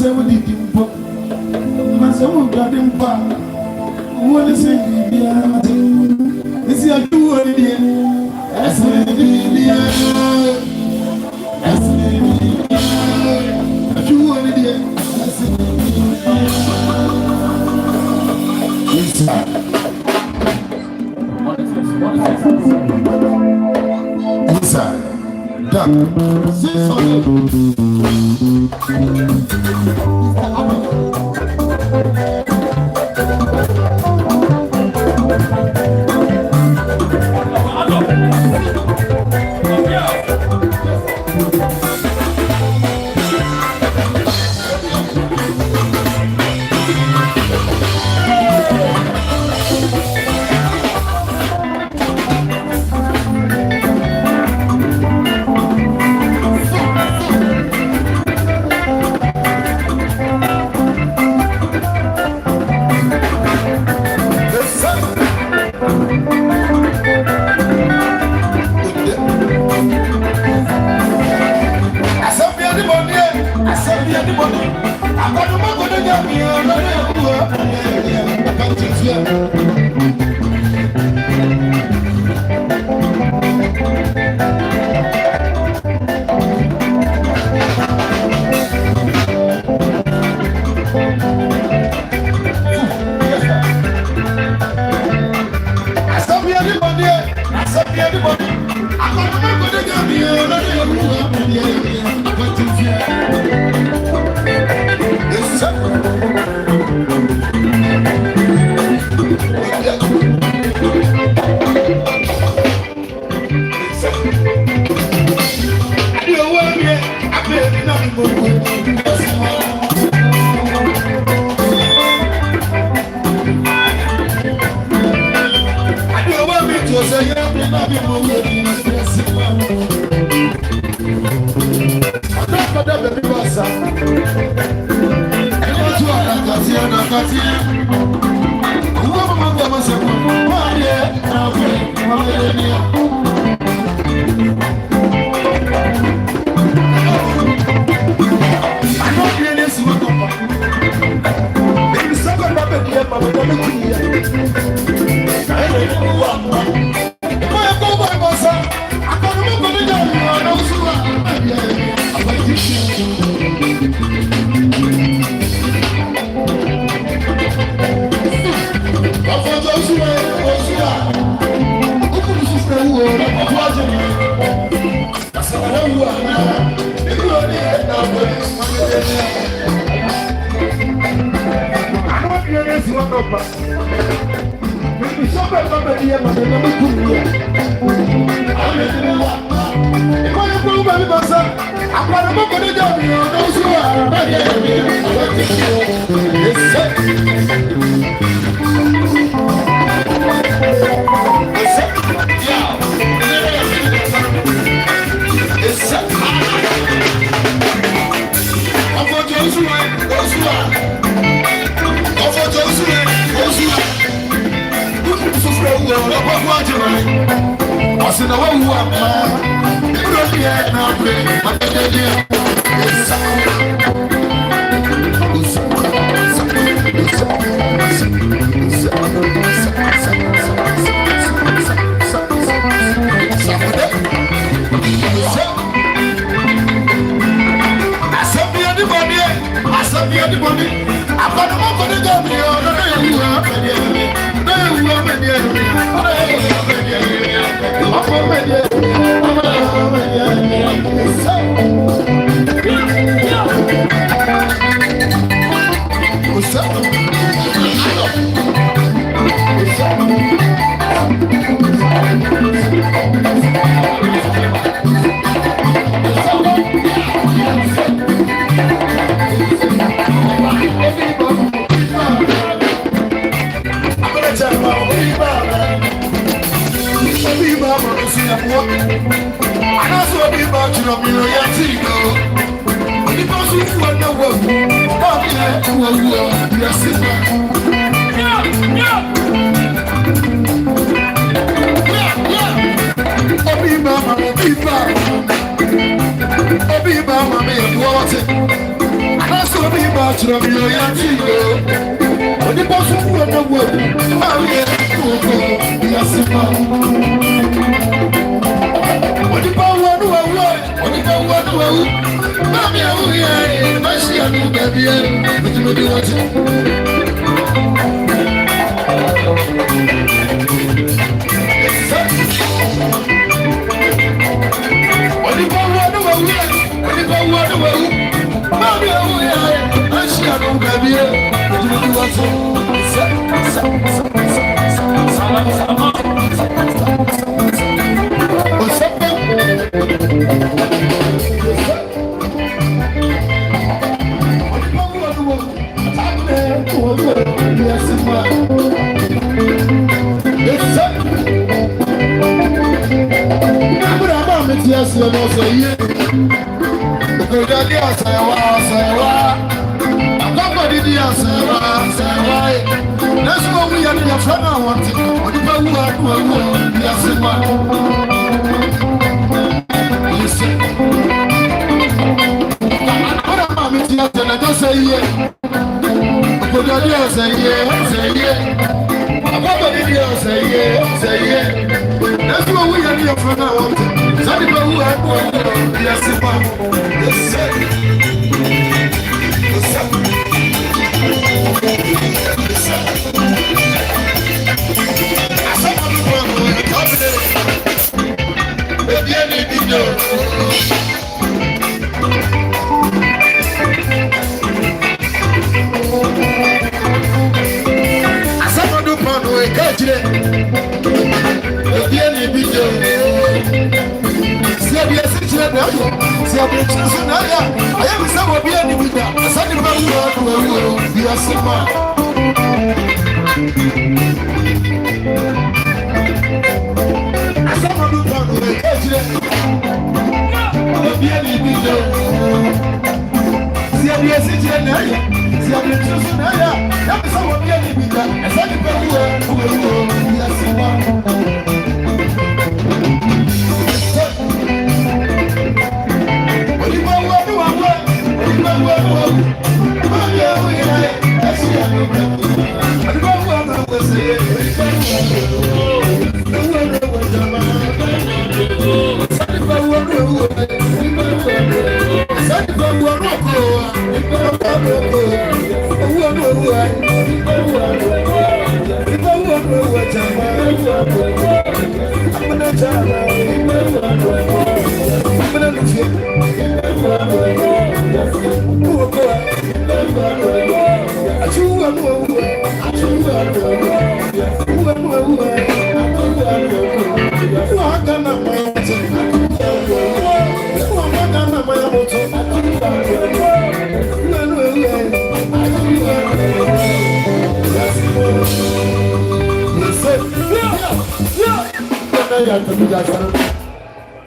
Masamu di dimpo, Masamu gadimpa. What is it? Is it a two or the as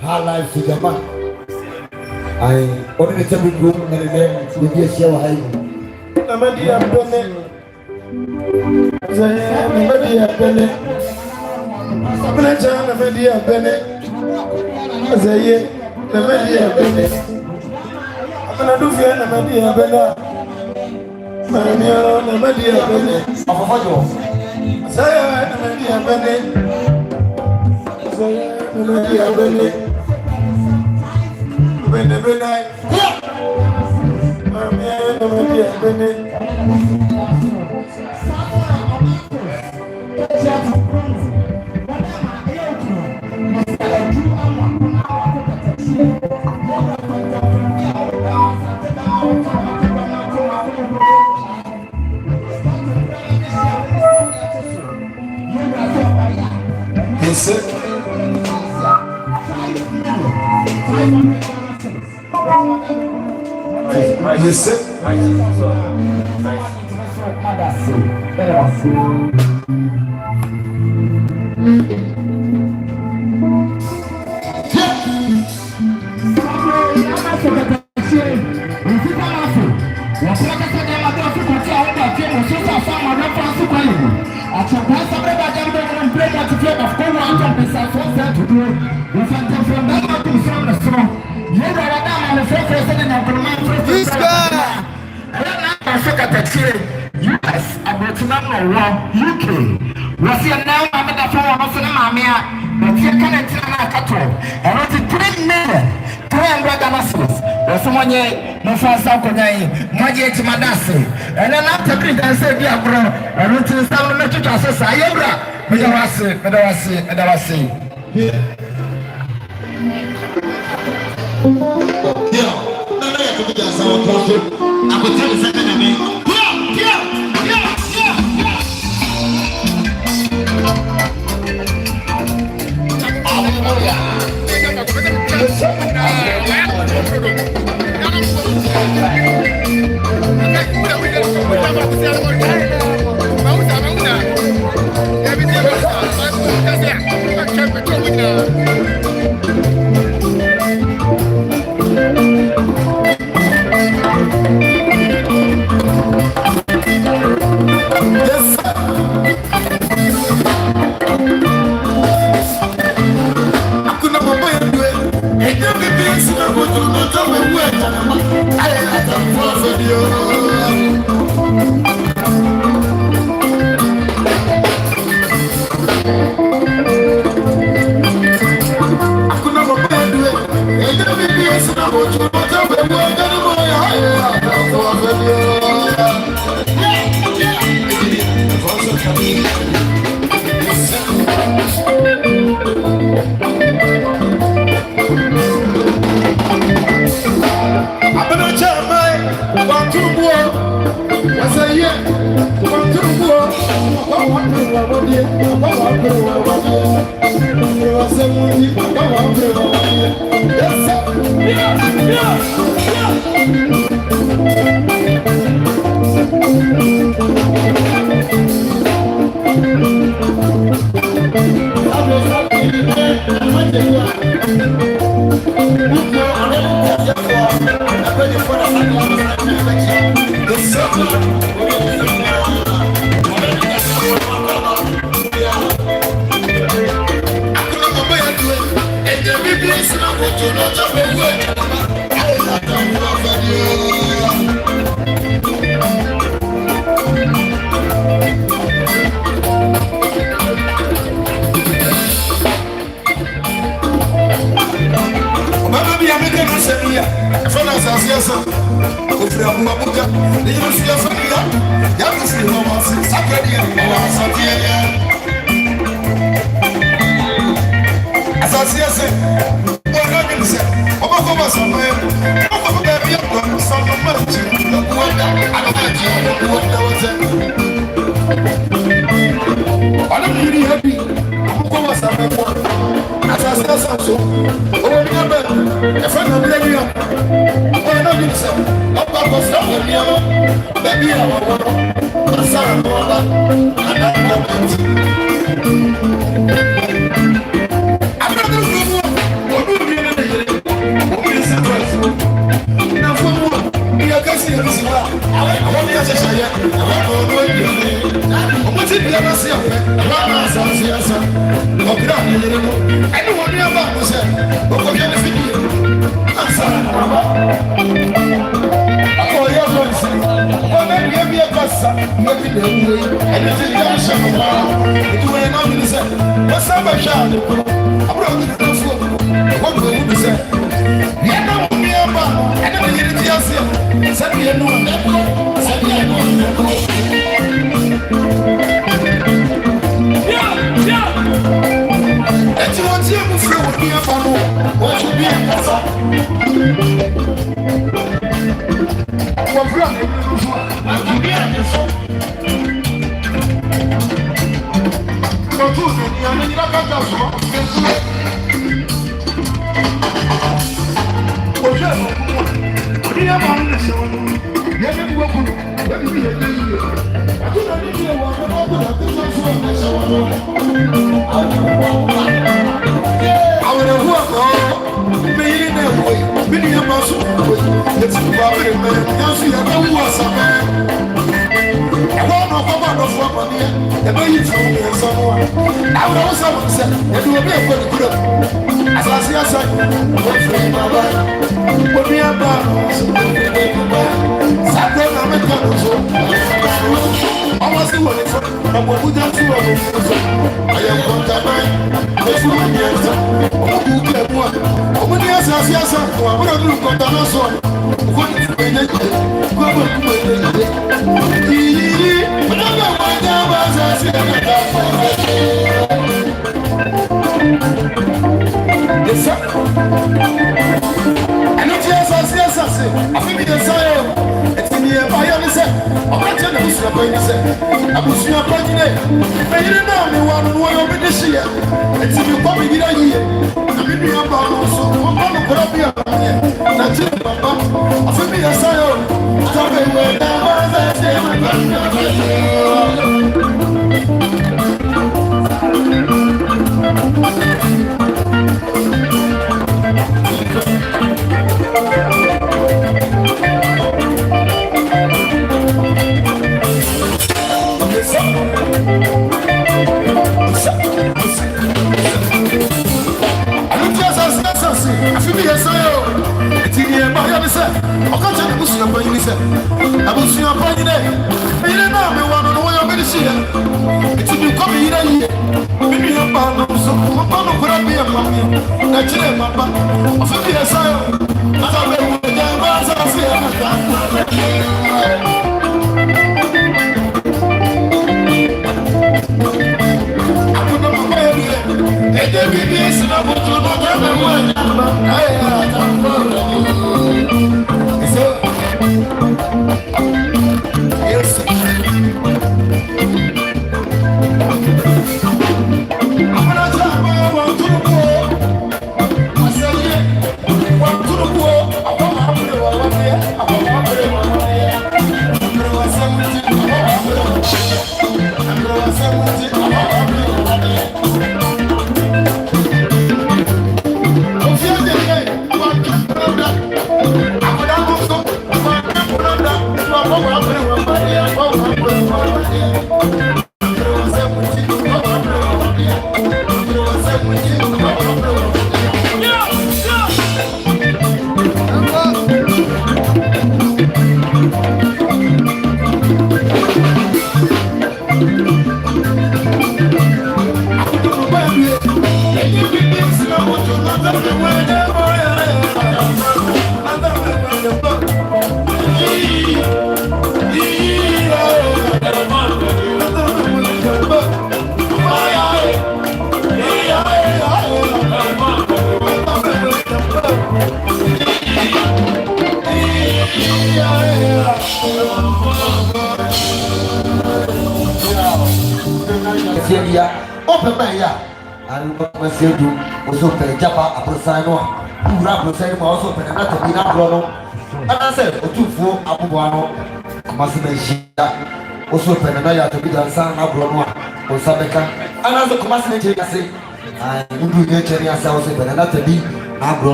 Hilife Japan. I only Tabirikuromu and then we get share Ohenyeba. Namedia Bene. Namedia Bene. Namedia Bene. Azaye. Namedia Bene. Namedia Namedia Bene. Namedia Bene. Azaye Namedia Bene. Namedia Bene. Bene Bene. Namedia Bene. This guy. UK. Was here now, I'm at the phone of Mamma, but you can't tell a cattle. I want to 3 million. 300 Damascus, or someone yet, no fast out of Magia to Madasi, and then after Greek and said, yeah, bro, I went to the sound of Metro Sayabra, Medawasi. Yeah, I could tell you something of me.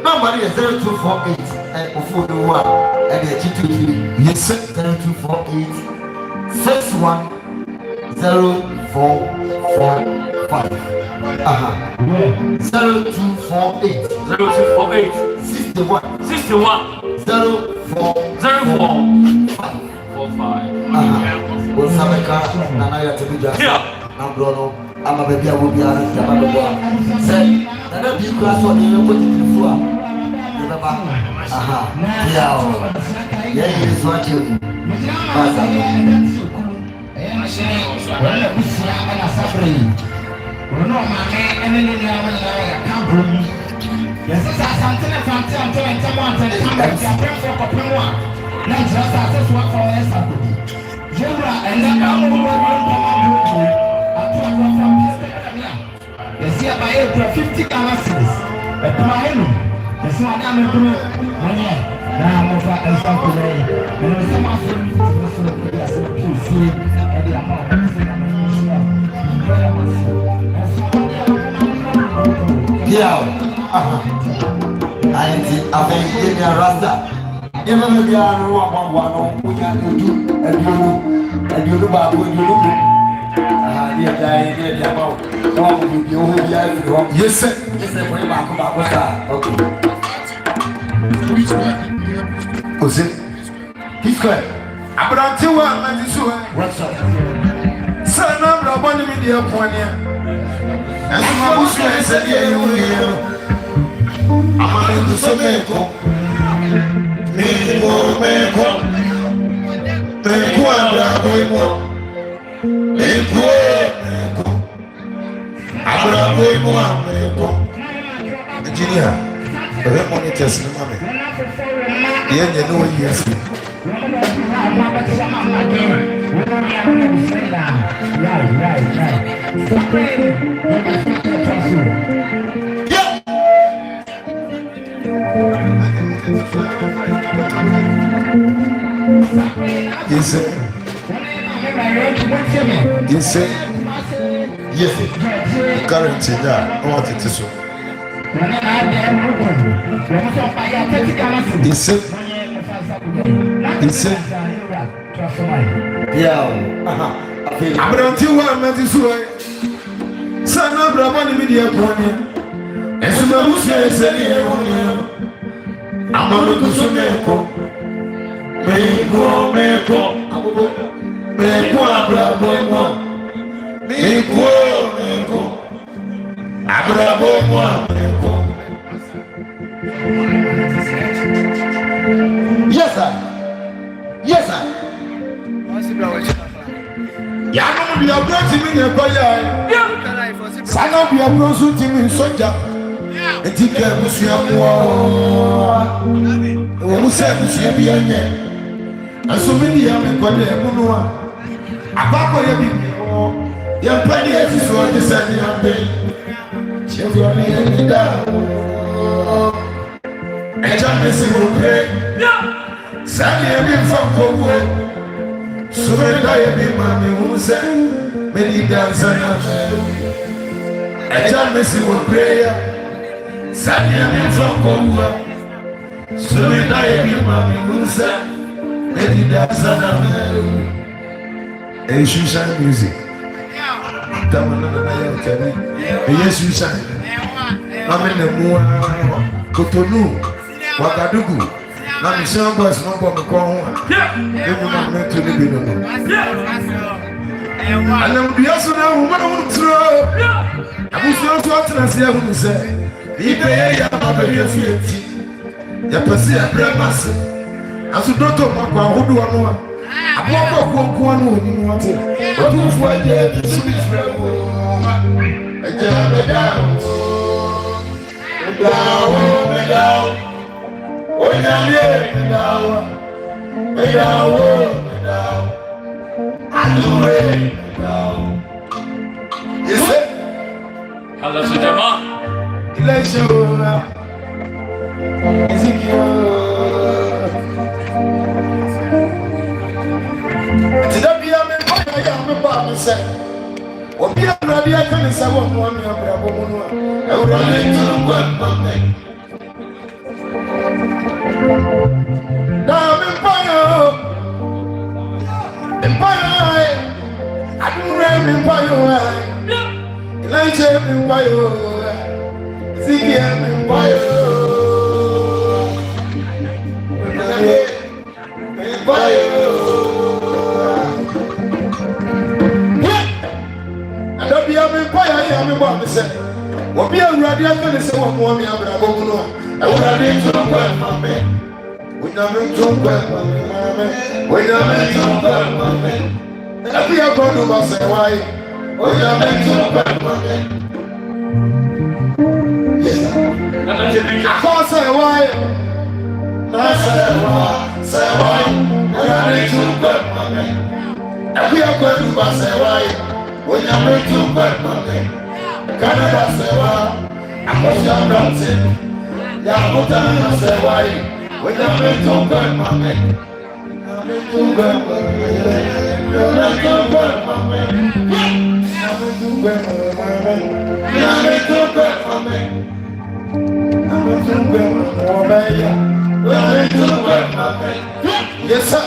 Number is 0248 and the G2 yes, sir. 0248 610445. 0248 61 0445. Osabeka Nanaya Tabija. I'm Bruno. I'm a baby. I will be honest. I'm a boy. Say, that you cross on the put it before. Yeah, he is watching. This one I'm going to now I'm over and stop today. And some of them I think a rasta. Even if you are one, we can do and you look back when you look. Yes, sir. Okay. What's it? He's good. I'm going to what's up? Son of the one media point here. And my bush said, yeah, you will. I'm going to Someco. Make engineer, the monitors, mommy. Yeah, you know, yes. Yes, sir. Yes, sir. Yes, currency there. I want it to show. Yes, sir. Yes, sir. Yeah. I'm going to want to show. Son of the one media pony. And so I said, I'm going to Someco. Meko. Yes, sir. Yes, sir. Yeah, we are brought in a fire. Son of your bros who team in soldier. A ticket was your war. Who said to see a bien? And so many young people, Abako your penny is what you said in your day. Children, and John Missing will pray. Sandy, I've been from Congo. So many I have been mammy who said, many dance and John Missing will pray. Sandy, I've been from Congo. So many I have been mammy who said, many dance and she shine music. Yes, you shine. I'm in the moon. Cotonou, Ouagadougou. Now, the same boys no more to call home. They will not make to live in them. And then we also know what I want to throw. I was not talking as I would say. If they are not very afraid, you perceive a brave master. As you don't talk about who do I know. I walk up one who you want it. But who for the Swiss rebel? I tell me down. Down. Oh, yeah, down. I do it down. Yes, sir. Hello, Sujama. Election. Ezekiel. Obi abradie kan se wo mo anu abrabo mu no e wura le tun gwa mame da me payo adure me payo leche me payo zigia me payo me payo I'm a bomb. What be a radio can say one more me abrabo no. I would have been so well, mammy. We never took well, mammy. We never took well, mammy. And we are going to say why. We never took well, mammy. Yes, I can't say why. I say why. We never took well, mammy. And we are going to say why. We never took well, mammy. Canada say why, I'm dancing. Yamutana say why, we never took well, mammy. Never took well, mammy. Never took well, mammy. Never took well, mammy. Never took well, mammy. Never took well, mammy. Never took well, mammy. Yes, sir.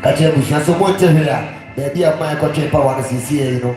Kache busha so mo te hia. Baby am my koche pa wan sisi no.